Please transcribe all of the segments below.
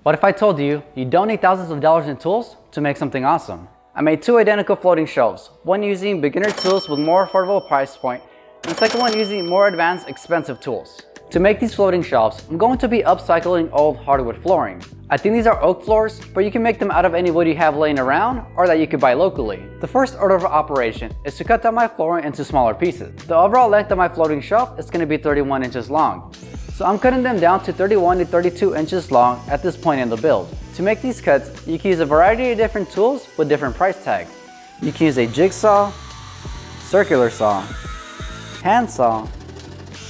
What if I told you you don't need thousands of dollars in tools to make something awesome? I made two identical floating shelves, one using beginner tools with more affordable price point, and the second one using more advanced expensive tools. To make these floating shelves, I'm going to be upcycling old hardwood flooring. I think these are oak floors, but you can make them out of any wood you have laying around or that you could buy locally. The first order of operation is to cut down my flooring into smaller pieces. The overall length of my floating shelf is going to be 31 inches long. So I'm cutting them down to 31 to 32 inches long at this point in the build. To make these cuts, you can use a variety of different tools with different price tags. You can use a jigsaw, circular saw, hand saw,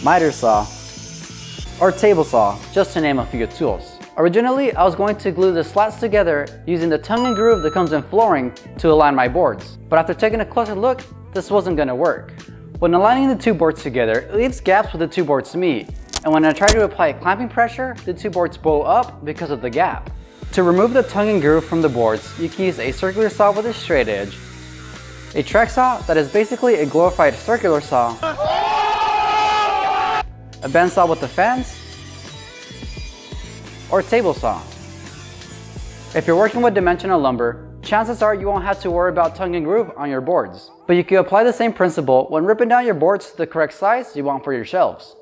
miter saw, or table saw, just to name a few tools. Originally, I was going to glue the slats together using the tongue and groove that comes in flooring to align my boards. But after taking a closer look, this wasn't going to work. When aligning the two boards together, it leaves gaps where the two boards meet. And when I try to apply clamping pressure, the two boards bow up because of the gap. To remove the tongue and groove from the boards, you can use a circular saw with a straight edge, a track saw that is basically a glorified circular saw, a band saw with the fans, or a table saw. If you're working with dimensional lumber, chances are you won't have to worry about tongue and groove on your boards. But you can apply the same principle when ripping down your boards to the correct size you want for your shelves.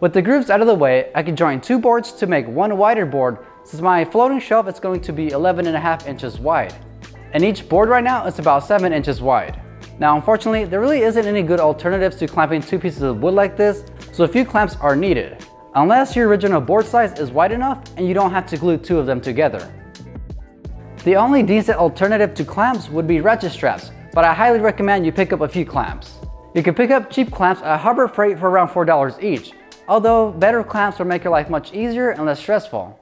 With the grooves out of the way, I can join two boards to make one wider board, since my floating shelf is going to be 11.5 inches wide. And each board right now is about 7 inches wide. Now unfortunately, there really isn't any good alternatives to clamping two pieces of wood like this, so a few clamps are needed. Unless your original board size is wide enough and you don't have to glue two of them together. The only decent alternative to clamps would be ratchet straps, but I highly recommend you pick up a few clamps. You can pick up cheap clamps at Harbor Freight for around $4 each, although better clamps will make your life much easier and less stressful.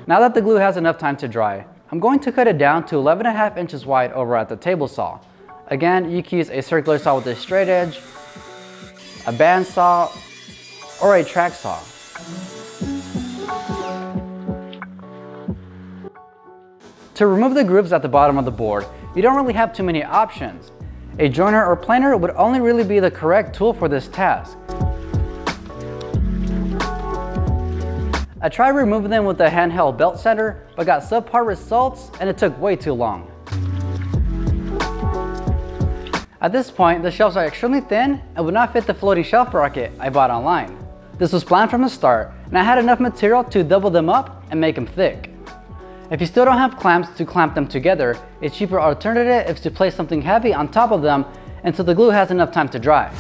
Now that the glue has enough time to dry, I'm going to cut it down to 11.5 inches wide over at the table saw. Again, you can use a circular saw with a straight edge, a band saw, or a track saw. To remove the grooves at the bottom of the board, you don't really have too many options. A joiner or planer would only really be the correct tool for this task. I tried removing them with a handheld belt sander, but got subpar results and it took way too long. At this point, the shelves are extremely thin and would not fit the floating shelf bracket I bought online. This was planned from the start, and I had enough material to double them up and make them thick. If you still don't have clamps to clamp them together, a cheaper alternative is to place something heavy on top of them until the glue has enough time to dry.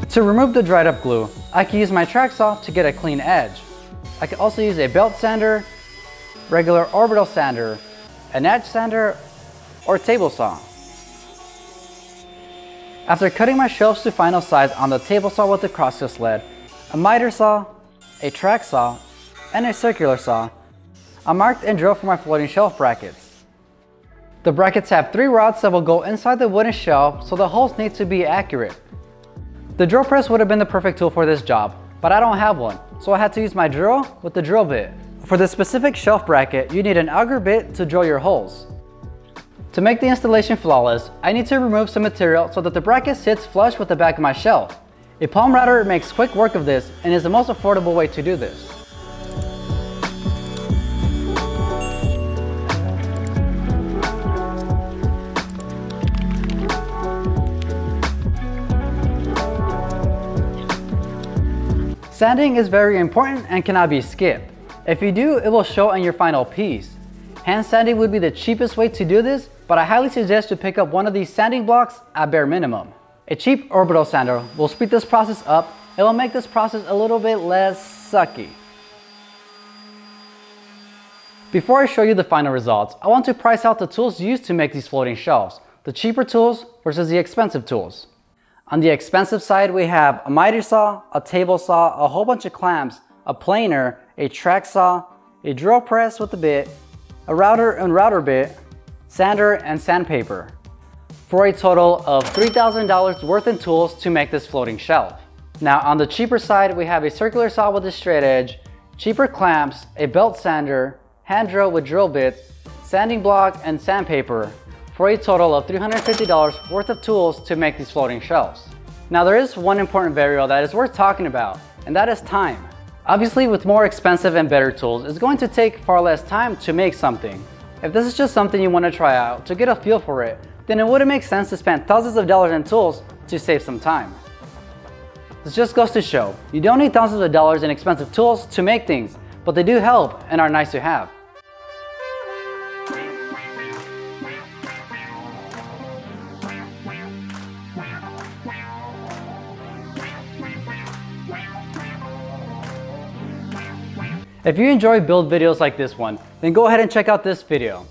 To remove the dried up glue, I can use my track saw to get a clean edge. I can also use a belt sander, regular orbital sander, an edge sander, or table saw. After cutting my shelves to final size on the table saw with the crosscut sled, a miter saw, a track saw, and a circular saw, I marked and drilled for my floating shelf brackets. The brackets have 3 rods that will go inside the wooden shelf, so the holes need to be accurate. The drill press would have been the perfect tool for this job, but I don't have one, so I had to use my drill with the drill bit. For this specific shelf bracket, you need an auger bit to drill your holes. To make the installation flawless, I need to remove some material so that the bracket sits flush with the back of my shelf. A palm router makes quick work of this and is the most affordable way to do this. Sanding is very important and cannot be skipped. If you do, it will show in your final piece. Hand sanding would be the cheapest way to do this, but I highly suggest you pick up one of these sanding blocks at bare minimum. A cheap orbital sander will speed this process up. It will make this process a little bit less sucky. Before I show you the final results, I want to price out the tools used to make these floating shelves, the cheaper tools versus the expensive tools. On the expensive side, we have a miter saw, a table saw, a whole bunch of clamps, a planer, a track saw, a drill press with a bit, a router and router bit, sander and sandpaper, for a total of $3,000 worth in tools to make this floating shelf. Now on the cheaper side, we have a circular saw with a straight edge, cheaper clamps, a belt sander, hand drill with drill bits, sanding block and sandpaper, for a total of $350 worth of tools to make these floating shelves. Now there is one important variable that is worth talking about, and that is time. Obviously, with more expensive and better tools, it's going to take far less time to make something. If this is just something you want to try out to get a feel for it, then it wouldn't make sense to spend thousands of dollars in tools to save some time. This just goes to show, you don't need thousands of dollars in expensive tools to make things, but they do help and are nice to have. If you enjoy build videos like this one, then go ahead and check out this video.